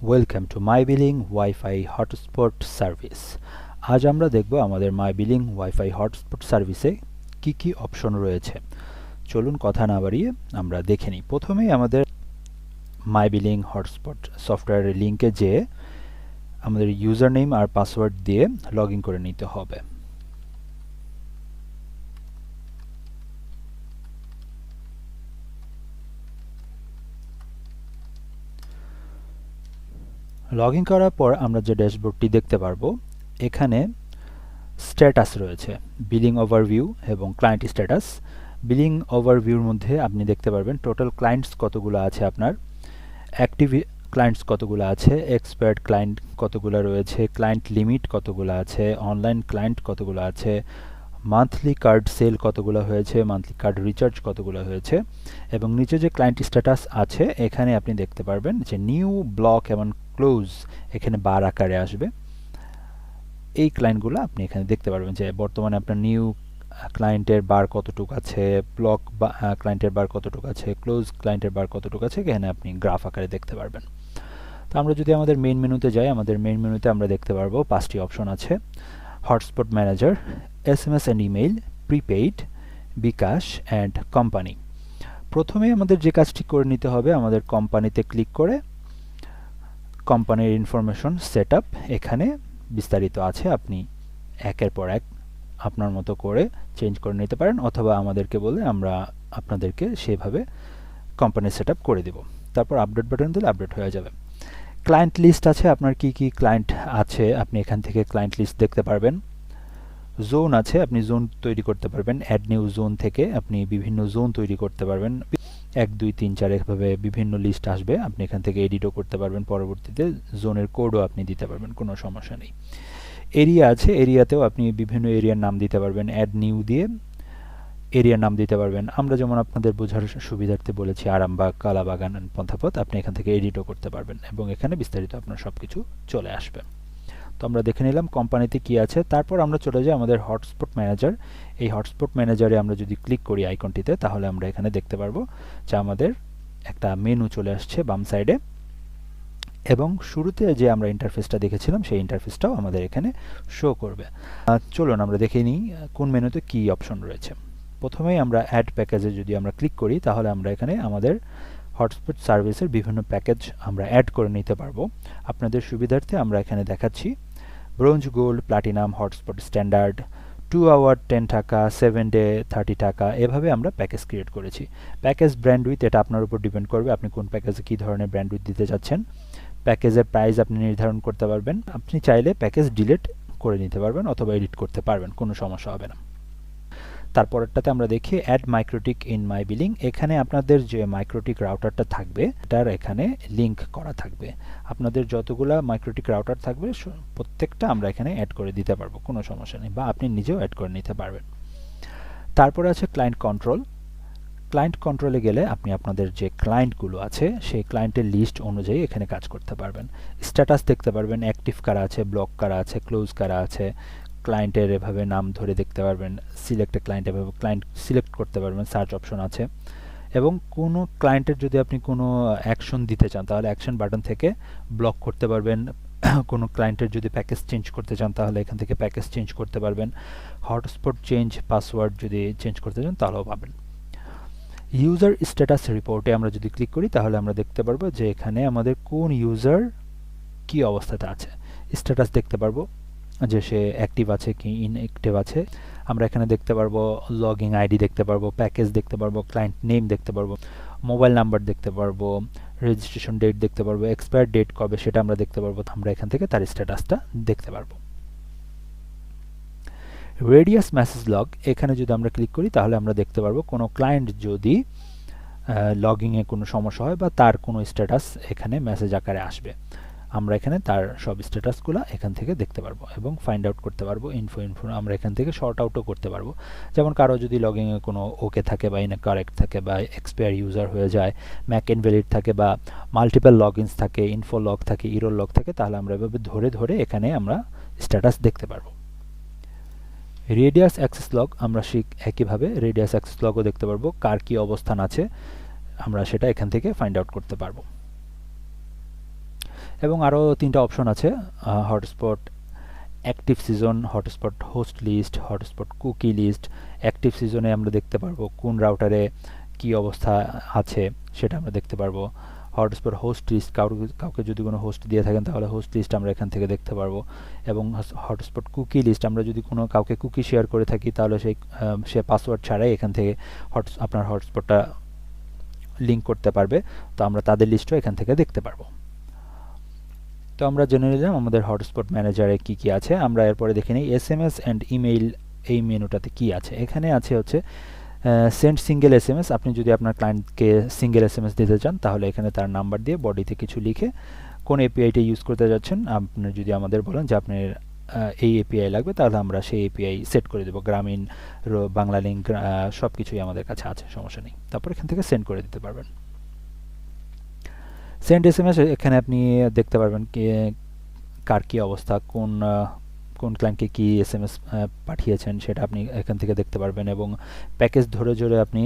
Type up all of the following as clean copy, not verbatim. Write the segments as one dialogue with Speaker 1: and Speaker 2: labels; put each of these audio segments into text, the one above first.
Speaker 1: Welcome to my billing wifi hotspot service. আজ আমরা দেখব আমাদের মাই বিলিং ওয়াইফাই হটস্পট সার্ভিসে কি কি অপশন রয়েছে। চলুন কথা না বাড়িয়ে আমরা দেখে নিই। প্রথমেই আমাদের মাই বিলিং হটস্পট সফটওয়্যারের লিঙ্কে যেয়ে আমাদের ইউজার নেম আর পাসওয়ার্ড দিয়ে লগ ইন করে নিতে হবে। লগ ইন করার পর আমরা যে ড্যাশবোর্ডটি দেখতে পারবো, এখানে স্ট্যাটাস রয়েছে, বিলিং ওভারভিউ এবং ক্লায়েন্ট স্ট্যাটাস। বিলিং ওভারভিউর মধ্যে আপনি দেখতে পারবেন টোটাল ক্লায়েন্টস কতগুলো আছে, আপনার অ্যাক্টিভ ক্লায়েন্টস কতগুলো আছে, এক্সপায়ার্ড ক্লায়েন্ট কতগুলো রয়েছে, ক্লায়েন্ট লিমিট কতগুলো আছে, অনলাইন ক্লায়েন্ট কতগুলো আছে, মান্থলি কার্ড সেল কতগুলো হয়েছে, মান্থলি কার্ড রিচার্জ কতগুলো হয়েছে, এবং নিচে যে ক্লায়েন্ট স্ট্যাটাস আছে এখানে আপনি দেখতে পারবেন যে নিউ, ব্লক এবং ক্লোজ এখানে বার আকারে আসবে। এই ক্লায়েন্টগুলো আপনি এখানে দেখতে পারবেন যে বর্তমানে আপনার নিউ ক্লায়েন্টের বার কতটুকু আছে, ব্লক ক্লায়েন্টের বার কতটুকু আছে, ক্লোজ ক্লায়েন্টের বার কতটুকু আছে, এখানে আপনি গ্রাফ আকারে দেখতে পারবেন। তো আমরা যদি আমাদের মেইন মেনুতে যাই, আমাদের মেইন মেনুতে আমরা দেখতে পারবো 5টি অপশন আছে: hotspot manager, SMS and email, prepaid, bKash and company. প্রথমে আমাদের যে কাজটি করে নিতে হবে, আমাদের কোম্পানিতে ক্লিক করে কোম্পানির ইনফরমেশন সেটআপ এখানে বিস্তারিত আছে, আপনি একের পর এক আপনার মতো করে চেঞ্জ করে নিতে পারেন, অথবা আমাদেরকে বলে আমরা আপনাদেরকে সেভাবে কোম্পানির সেটআপ করে দেব। তারপর আপডেট বাটন দিলে আপডেট হয়ে যাবে। ক্লায়েন্ট লিস্ট আছে, আপনার কি কি ক্লায়েন্ট আছে আপনি এখান থেকে ক্লায়েন্ট লিস্ট দেখতে পারবেন। জোন আছে, আপনি জোন তৈরি করতে পারবেন। অ্যাড নিউ জোন থেকে আপনি বিভিন্ন জোন তৈরি করতে পারবেন। 1 2 3 4 এভাবে বিভিন্ন লিস্ট আসবে, আপনি এখান থেকে এডিটও করতে পারবেন। পরবর্তীতে জোনের কোডও আপনি দিতে পারবেন, কোনো সমস্যা নেই। এরিয়া আছে, এরিয়াতেও আপনি বিভিন্ন এরিয়ার নাম দিতে পারবেন। অ্যাড নিউ দিয়ে এরিয়ার নাম দিতে পারবেন। আমরা যেমন আপনাদের বোঝার সুবিধার্থে বলেছি আরামবাগ, কালাবাগান, পন্থাপথ, আপনি এখান থেকে এডিটও করতে পারবেন এবং এখানে বিস্তারিত আপনার সবকিছু চলে আসবে। তো আমরা দেখে নিলাম কোম্পানিতে কি আছে। তারপর আমরা চলে যাই আমাদের হটস্পট ম্যানেজার। এই হটস্পট ম্যানেজারে আমরা যদি ক্লিক করি আইকনটিতে, তাহলে আমরা এখানে দেখতে পারবো যে আমাদের একটা মেনু চলে আসছে বাম সাইডে, এবং শুরুতে যে আমরা ইন্টারফেসটা দেখেছিলাম সেই ইন্টারফেসটাও আমাদের এখানে শো করবে। চলুন আমরা দেখে নিই কোন মেনুতে কি অপশন রয়েছে। প্রথমেই আমরা অ্যাড প্যাকেজে যদি আমরা ক্লিক করি, তাহলে আমরা এখানে আমাদের হটস্পট সার্ভিসের বিভিন্ন প্যাকেজ আমরা অ্যাড করে নিতে পারবো। আপনাদের সুবিধার্থে আমরা এখানে দেখাচ্ছি bronze, gold, platinum, hotspot standard, 2 hour 10 টাকা, 7 ডে 30 টাকা, এভাবে আমরা প্যাকেজ ক্রিয়েট করেছি। প্যাকেজ ব্র্যান্ডউইথ এটা আপনার উপর ডিপেন্ড করবে, আপনি কোন প্যাকেজে কী ধরনের ব্র্যান্ডউইথ দিতে চাচ্ছেন। প্যাকেজের প্রাইস আপনি নির্ধারণ করতে পারবেন। আপনি চাইলে প্যাকেজ ডিলিট করে নিতে পারবেন অথবা এডিট করতে পারবেন, কোনো সমস্যা হবে না। তারপরেরটাতে আমরা দেখি add MikroTik in my billing. এখানে আপনাদের যে মাইক্রোটিক রাউটারটা থাকবে এটার এখানে লিংক করা থাকবে। আপনাদের যতগুলা মাইক্রোটিক রাউটার থাকবে প্রত্যেকটা আমরা এখানে অ্যাড করে দিতে পারবো, কোনো সমস্যা নেই, বা আপনি নিজেও অ্যাড করে নিতে পারবেন। তারপরে আছে ক্লায়েন্ট কন্ট্রোল। ক্লায়েন্ট কন্ট্রোলে গেলে আপনি আপনাদের যে ক্লায়েন্টগুলো আছে সেই ক্লায়েন্টের লিস্ট অনুযায়ী এখানে কাজ করতে পারবেন। স্ট্যাটাস দেখতে পারবেন, অ্যাক্টিভ কারা আছে, ব্লক কারা আছে, ক্লোজ কারা আছে, ক্লায়েন্টের এভাবে নাম ধরে দেখতে পারবেন। সিলেক্ট ক্লায়েন্ট, এভাবে ক্লায়েন্ট সিলেক্ট করতে পারবেন, সার্চ অপশন আছে। এবং কোনো ক্লায়েন্টের যদি আপনি কোনো অ্যাকশন দিতে চান তাহলে অ্যাকশন বাটন থেকে ব্লক করতে পারবেন। কোনো ক্লায়েন্টের যদি প্যাকেজ চেঞ্জ করতে চান তাহলে এখান থেকে প্যাকেজ চেঞ্জ করতে পারবেন। হটস্পট চেঞ্জ পাসওয়ার্ড যদি চেঞ্জ করতে চান তাহলেও পাবেন। ইউজার স্ট্যাটাস রিপোর্টে আমরা যদি ক্লিক করি তাহলে আমরা দেখতে পারবো যে এখানে আমাদের কোন ইউজার কি অবস্থাতে আছে। স্ট্যাটাস দেখতে পারবো যে সে অ্যাক্টিভ আছে কি ইনঅ্যাক্টিভ আছে। আমরা এখানে দেখতে পারবো লগইন আইডি দেখতে পারবো, প্যাকেজ দেখতে পারবো, ক্লায়েন্ট নেম দেখতে পারবো, মোবাইল নাম্বার দেখতে পারবো, রেজিস্ট্রেশন ডেট দেখতে পারবো, এক্সপায়ার ডেট কবে সেটা আমরা দেখতে পারবো। আমরা এখান থেকে তার স্ট্যাটাসটা দেখতে পারবো। রেডিয়াস মেসেজ লগ, এখানে যদি আমরা ক্লিক করি তাহলে আমরা দেখতে পারবো কোনো ক্লায়েন্ট যদি লগইনে কোনো সমস্যা হয় বা তার কোনো স্ট্যাটাস এখানে মেসেজ আকারে আসবে, আমরা এখানে তার সব স্ট্যাটাসগুলো এখান থেকে দেখতে পারবো এবং ফাইন্ড আউট করতে পারবো। ইনফো আমরা এখান থেকে শর্ট আউটও করতে পারবো। যেমন কারো যদি লগইনে কোনো ওকে থাকে বা ইনকারেক্ট থাকে বা এক্সপায়ার ইউজার হয়ে যায়, ম্যাক ইনভ্যালিড থাকে বা মাল্টিপল লগইনস থাকে, ইনফো লগ থাকে, ইরোর লগ থাকে, তাহলে আমরা এভাবে ধরে ধরে এখানে আমরা স্ট্যাটাস দেখতে পারবো। রেডিয়াস অ্যাক্সেস লগ, আমরা একইভাবে রেডিয়াস অ্যাক্সেস লগও দেখতে পারবো, কার কি অবস্থান আছে আমরা সেটা এখান থেকে ফাইন্ড আউট করতে পারবো। এবং আরও 3টা অপশন আছে, hotspot active session, hotspot host list, hotspot cookie list. Active সিজনে আমরা দেখতে পারবো কোন রাউটারে কি অবস্থা আছে সেটা আমরা দেখতে পারবো। হটস্পট হোস্ট লিস্ট, কাউকে যদি কোনো হোস্ট দিয়ে থাকেন তাহলে হোস্ট লিস্ট আমরা এখান থেকে দেখতে পারবো। এবং হটস্পট কুকি লিস্ট, আমরা যদি কোনো কাউকে কুকি শেয়ার করে থাকি তাহলে সে পাসওয়ার্ড ছাড়াই এখান থেকে আপনার হটস্পটটা লিঙ্ক করতে পারবে, তো আমরা তাদের লিস্টও এখান থেকে দেখতে পারবো। তো আমরা জেনে নিলাম আমাদের হটস্পট ম্যানেজারে কি কি আছে। আমরা এরপরে দেখে নিই এসএমএস অ্যান্ড ইমেইল এই মেনুটাতে কি আছে। এখানে আছে হচ্ছে সেন্ড সিঙ্গেল এসএমএস। আপনি যদি আপনার ক্লায়েন্টকে সিঙ্গেল এসএমএস দিতে চান তাহলে এখানে তার নাম্বার দিয়ে বডিতে কিছু লিখে কোন এপিআইটা ইউজ করতে যাচ্ছেন আপনি যদি আমাদের বলেন যে আপনার এই এপিআই লাগবে তাহলে আমরা সেই এপিআই সেট করে দেবো। গ্রামীণ, বাংলা লিঙ্ক সব কিছুই আমাদের কাছে আছে, সমস্যা নেই। তারপর এখান থেকে সেন্ড করে দিতে পারবেন। সেন্ড এসএমএস, এখানে আপনি দেখতে পারবেন কার কী অবস্থা, কোন ক্লায়েন্টকে কি এসএমএস পাঠিয়েছেন সেটা আপনি এখান থেকে দেখতে পারবেন। এবং প্যাকেজ ধরে ধরে আপনি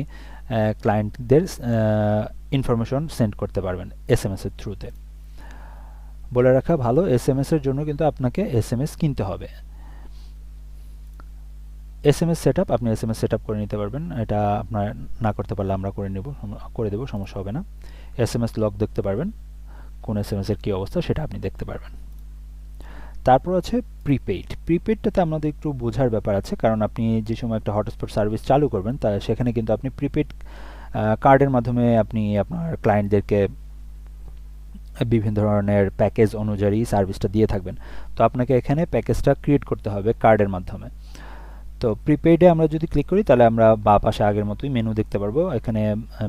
Speaker 1: ক্লায়েন্টদের ইনফরমেশন সেন্ড করতে পারবেন এসএমএস এর থ্রুতে। বলে রাখা ভালো, এসএমএস এর জন্য কিন্তু আপনাকে এসএমএস কিনতে হবে। এসএমএস সেটআপ, আপনি এসএমএস সেটআপ করে নিতে পারবেন, এটা আপনার না করতে পারলে আমরা করে দেব, সমস্যা হবে না। এসএমএস লগ দেখতে পারবেন, কোন এসএমএস এর কি অবস্থা সেটা আপনি দেখতে পারবেন। তারপর আছে প্রিপেইডটাতে আমাদের একটু বোঝার ব্যাপার আছে, কারণ আপনি যে সময় একটা হটস্পট সার্ভিস চালু করবেন সেখানে কিন্তু আপনি প্রিপেইড কার্ডের মাধ্যমে আপনি আপনার ক্লায়েন্টদেরকে বিভিন্ন ধরনের প্যাকেজ অনুযায়ী সার্ভিসটা দিয়ে থাকবেন। তো আপনাকে এখানে প্যাকেজটা ক্রিয়েট করতে হবে কার্ডের মাধ্যমে। তো প্রিপেইডে আমরা যদি ক্লিক করি তাহলে আমরা বাঁ পাশে আগের মতোই মেনু দেখতে পারবো। এখানে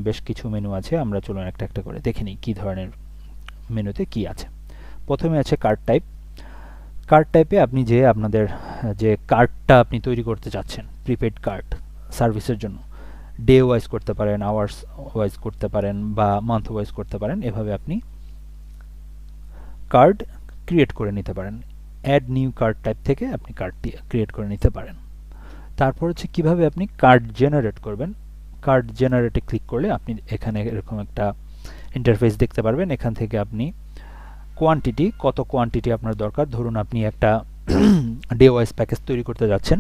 Speaker 1: বেশ কিছু মেনু আছে, আমরা চলুন একটা একটা করে দেখে নিই কী ধরনের মেনুতে কি আছে। প্রথমে আছে কার্ড টাইপ। কার্ড টাইপে আপনি আপনাদের যে কার্ডটা আপনি তৈরি করতে চাচ্ছেন প্রিপেড কার্ড সার্ভিসের জন্য, ডে ওয়াইজ করতে পারেন, আওয়ার্স ওয়াইজ করতে পারেন বা মান্থ ওয়াইজ করতে পারেন, এভাবে আপনি কার্ড ক্রিয়েট করে নিতে পারেন। অ্যাড নিউ কার্ড টাইপ থেকে আপনি কার্ডটি ক্রিয়েট করে নিতে পারেন। তারপর হচ্ছে কিভাবে আপনি কার্ড জেনারেট করবেন। কার্ড জেনারেটে ক্লিক করলে আপনি এখানে এরকম একটা ইন্টারফেস দেখতে পারবেন। এখান থেকে আপনি কোয়ান্টিটি, কত কোয়ান্টিটি আপনার দরকার, ধরুন আপনি একটা ডে ওয়াইজ প্যাকেজ তৈরি করতে যাচ্ছেন,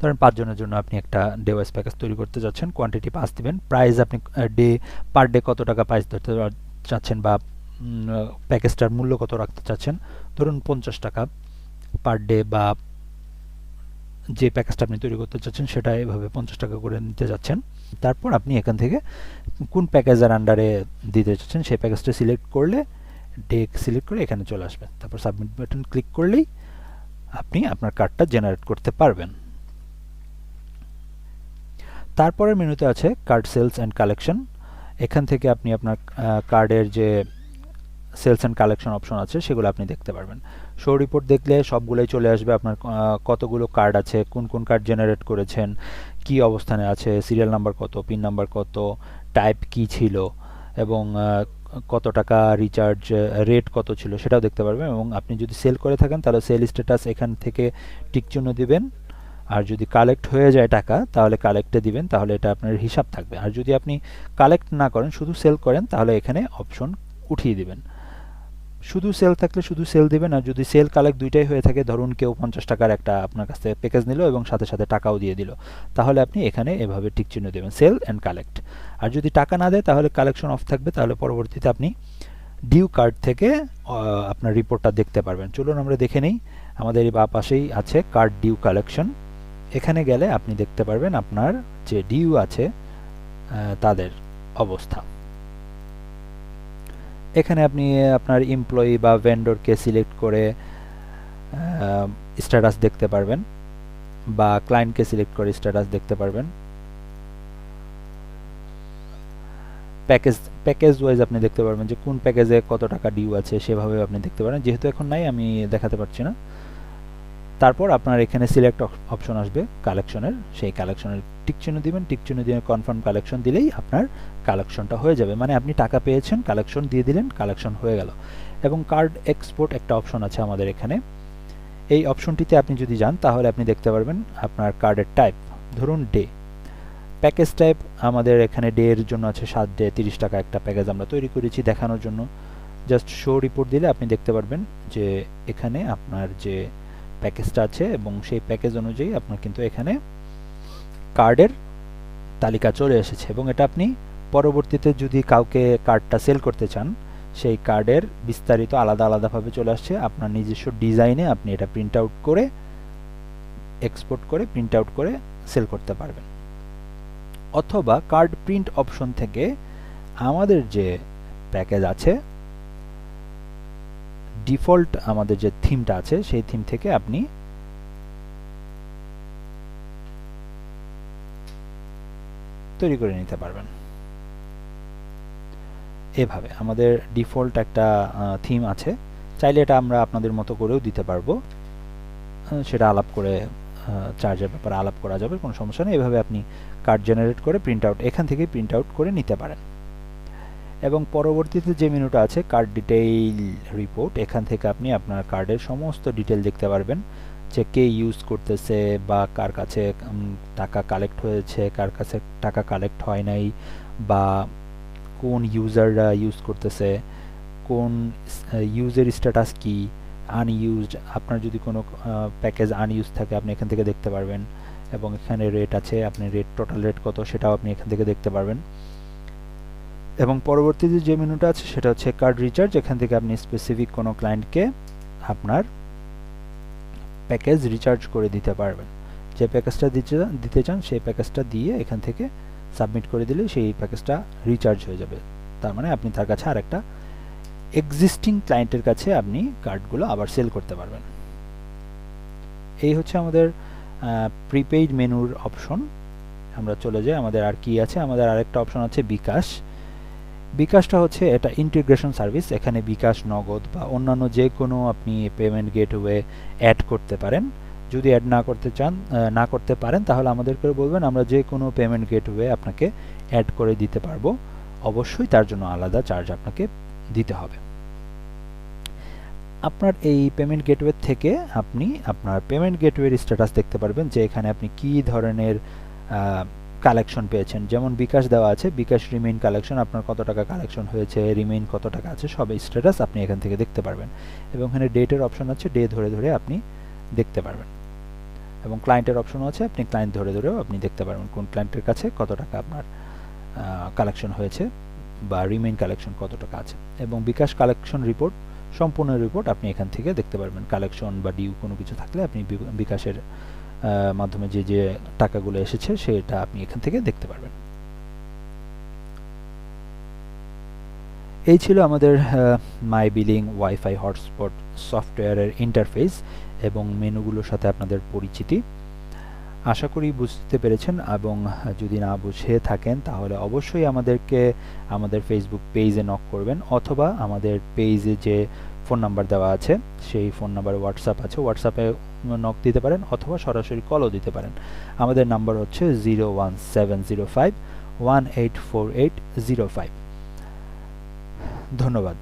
Speaker 1: ধরেন 5 জনের জন্য আপনি একটা ডে ওয়াইজ প্যাকেজ তৈরি করতে যাচ্ছেন, কোয়ান্টিটি 5 দিবেন। প্রাইস আপনি পার ডে কত টাকা প্রাইস ধরতে চাচ্ছেন বা প্যাকেজটার মূল্য কত রাখতে চাচ্ছেন, ধরুন 50 টাকা পার ডে, বা যে প্যাকেজটা আপনি তৈরি করতে চাচ্ছেন সেটা এভাবে 50 টাকা করে নিতে যাচ্ছেন। তারপর আপনি এখান থেকে কোন প্যাকেজের আন্ডারে দিতে চাচ্ছেন সেই প্যাকেজটা সিলেক্ট করলে ডে সিলেক্ট করে এখানে চলে আসবেন। তারপর সাবমিট বাটন ক্লিক করলেই আপনি আপনার কার্ডটা জেনারেট করতে পারবেন। তারপরের মেনুতে আছে কার্ড সেলস অ্যান্ড কালেকশন। এখান থেকে আপনি আপনার কার্ডের যে সেলস অ্যান্ড কালেকশন অপশন আছে সেগুলো আপনি দেখতে পারবেন। শো রিপোর্ট দেখলে সবগুলোই চলে আসবে, আপনার কতগুলো কার্ড আছে, কোন কোন কার্ড জেনারেট করেছেন, কি অবস্থানে আছে, সিরিয়াল নাম্বার কত, পিন নাম্বার কত, টাইপ কি ছিল এবং কত টাকা রিচার্জ রেট কত ছিল সেটাও দেখতে পারবেন। এবং আপনি যদি সেল করে থাকেন তাহলে সেল স্ট্যাটাস এখান থেকে টিক চিহ্ন দিবেন, আর যদি কালেক্ট হয়ে যায় টাকা তাহলে কালেক্টে দিবেন, তাহলে এটা আপনার হিসাব থাকবে। আর যদি আপনি কালেক্ট না করেন, শুধু সেল করেন, তাহলে এখানে অপশন উঠিয়ে দিবেন। শুধু সেল থাকলে শুধু সেল দিবেন, আর যদি সেল কালেক্ট দুইটাই হয়ে থাকে, ধরুন কেউ 50 টাকার একটা আপনার কাছ থেকে প্যাকেজ নিল এবং সাথে সাথে টাকাও দিয়ে দিল, তাহলে আপনি এখানে এভাবে টিক চিহ্ন দেবেন, সেল অ্যান্ড কালেক্ট। আর যদি টাকা না দেয় তাহলে কালেকশন অফ থাকবে, তাহলে পরবর্তীতে আপনি ডিউ কার্ড থেকে আপনার রিপোর্টটা দেখতে পারবেন। চলুন আমরা দেখে নেই। আমাদের এই বাঁ পাশেই আছে কার্ড ডিউ কালেকশন। এখানে গেলে আপনি দেখতে পারবেন আপনার যে ডিউ আছে তাদের অবস্থা। এখানে আপনি আপনার এমপ্লয়ি বা ভেন্ডরকে সিলেক্ট করে স্ট্যাটাস দেখতে পারবেন, বা ক্লায়েন্টকে সিলেক্ট করে স্ট্যাটাস দেখতে পারবেন। প্যাকেজ ওয়াইজ আপনি দেখতে পারবেন যে কোন প্যাকেজে কত টাকা ডিউ আছে, সেভাবে আপনি দেখতে পারেন। যেহেতু এখন নাই আমি দেখাতে পারছি না। তারপর আপনার এখানে সিলেক্ট অপশন আসবে কালেকশনের, সেই কালেকশনের টিক চিহ্ন দিবেন, টিক চিহ্ন দিয়ে কনফার্ম কালেকশন দিলেই আপনার কালেকশনটা হয়ে যাবে। মানে আপনি টাকা পেয়েছেন, কালেকশন দিয়ে দিলেন, কালেকশন হয়ে গেল। এবং কার্ড এক্সপোর্ট একটা অপশন আছে আমাদের এখানে। এই অপশনটিতে আপনি যদি যান তাহলে আপনি দেখতে পারবেন আপনার কার্ডের টাইপ, ধরুন ডে। প্যাকেজ টাইপ আমাদের এখানে ডে এর জন্য আছে 7 ডে 30 টাকা একটা প্যাকেজ আমরা তৈরি করেছি দেখানোর জন্য। জাস্ট শো রিপোর্ট দিলে আপনি দেখতে পারবেন যে এখানে আপনার যে প্যাকেজটা আছে এবং সেই প্যাকেজ অনুযায়ী আপনার কিন্তু এখানে কার্ডের তালিকা চলে এসেছে, এবং এটা আপনি পরবর্তীতে যদি কাউকে কার্ডটা সেল করতে চান সেই কার্ডের বিস্তারিত আলাদা আলাদাভাবে চলে আসছে। আপনার নিজস্ব ডিজাইনে আপনি এটা প্রিন্ট আউট করে এক্সপোর্ট করে প্রিন্ট আউট করে সেল করতে পারবেন। অথবা কার্ড প্রিন্ট অপশন থেকে আমাদের যে প্যাকেজ আছে, ডিফল্ট আমাদের যে থিমটা আছে সেই থিম থেকে আপনি তৈরি করে নিতে পারবেন। এভাবে আমাদের ডিফল্ট একটা থিম আছে, চাইলে এটা আমরা আপনাদের মতো করেও দিতে পারবো, সেটা আলাপ করে চার্জের ব্যাপারে আলাপ করা যাবে, কোনো সমস্যা নেই। এভাবে আপনি কার্ড জেনারেট করে প্রিন্ট আউট এখান থেকে প্রিন্ট আউট করে নিতে পারেন। এবং পরবর্তীতে যে মেনুটা আছে কার্ড ডিটেইল রিপোর্ট, এখান থেকে আপনি আপনার কার্ডের সমস্ত ডিটেল দেখতে পারবেন, যে কে ইউজ করতেছে বা কার কাছে টাকা কালেক্ট হয়েছে, কার কাছে টাকা কালেক্ট হয় নাই, বা কোন ইউজাররা ইউজ করতেছে, কোন ইউজের স্ট্যাটাস কি, আনইউজড, আপনার যদি কোনো প্যাকেজ আনইউজ থাকে আপনি এখান থেকে দেখতে পারবেন। এবং এখানে রেট আছে, আপনি রেট টোটাল রেট কত সেটাও আপনি এখান থেকে দেখতে পারবেন। এবং পরবর্তীতে যে মেনুটা আছে সেটা হচ্ছে কার্ড রিচার্জ, এখান থেকে আপনি স্পেসিফিক কোনো ক্লায়েন্টকে আপনার প্যাকেজ রিচার্জ করে দিতে পারবেন। যে প্যাকেজটা দিতে চান সেই প্যাকেজটা দিয়ে এখান থেকে সাবমিট করে দিলে সেই প্যাকেজটা রিচার্জ হয়ে যাবে। তার মানে আপনি তার কাছে আরেকটা এক্সিস্টিং ক্লায়েন্টের কাছে আপনি কার্ডগুলো আবার সেল করতে পারবেন। এই হচ্ছে আমাদের প্রিপেইড মেনুর অপশন। আমরা চলে যাই, আমাদের আর কি আছে, আমাদের আরেকটা অপশন আছে বিকাশ। বিকাশটা হচ্ছে এটা ইন্টিগ্রেশন সার্ভিস, এখানে বিকাশ, নগদ বা অন্যান্য যে কোনো আপনি পেমেন্ট গেটওয়ে অ্যাড করতে পারেন। যদি অ্যাড না করতে পারেন তাহলে আমাদেরকে বলবেন, আমরা যে কোনো পেমেন্ট গেটওয়ে আপনাকে অ্যাড করে দিতে পারবো, অবশ্যই তার জন্য আলাদা চার্জ আপনাকে দিতে হবে। আপনার এই পেমেন্ট গেটওয়ে থেকে আপনি আপনার পেমেন্ট গেটওয়ের স্ট্যাটাস দেখতে পারবেন, যে এখানে আপনি কি ধরনের কালেকশন পেয়েছেন। যেমন বিকাশ দেওয়া আছে, বিকাশ রিমেইন কালেকশন, আপনার কত টাকা কালেকশন হয়েছে, রিমেইন কত টাকা আছে, সব স্ট্যাটাস আপনি এখান থেকে দেখতে পারবেন। এবং এখানে ডেটের অপশন আছে, ডে ধরে ধরে আপনি দেখতে পারবেন। এবং ক্লায়েন্টের অপশনও আছে, আপনি ক্লায়েন্ট ধরে ধরেও আপনি দেখতে পারবেন কোন ক্লায়েন্টের কাছে কত টাকা আপনার কালেকশন হয়েছে বা রিমেইন কালেকশন কত টাকা আছে। এবং বিকাশ কালেকশন রিপোর্ট, সম্পূর্ণ রিপোর্ট আপনি এখান থেকে দেখতে পারবেন। কালেকশন বা ডিউ কোনো কিছু থাকলে আপনি বিকাশের মাধ্যমে যে যে টাকাগুলো এসেছে সেটা আপনি এখান থেকে দেখতে পারবেন। এই ছিল আমাদের মাই বিলিং ওয়াইফাই হটস্পট সফটওয়্যারের ইন্টারফেস এবং মেনুগুলোর সাথে আপনাদের পরিচিতি। আশা করি বুঝতে পেরেছেন, এবং যদি না বুঝে থাকেন তাহলে অবশ্যই আমাদের ফেসবুক পেজে নক করবেন, অথবা আমাদের পেজে যে ফোন নাম্বার দেওয়া আছে সেই ফোন নাম্বারে হোয়াটসঅ্যাপ আছে, হোয়াটসঅ্যাপে নক দিতে পারেন, অথবা সরাসরি কলও দিতে পারেন। আমাদের নাম্বার হচ্ছে 01705 184805। ধন্যবাদ।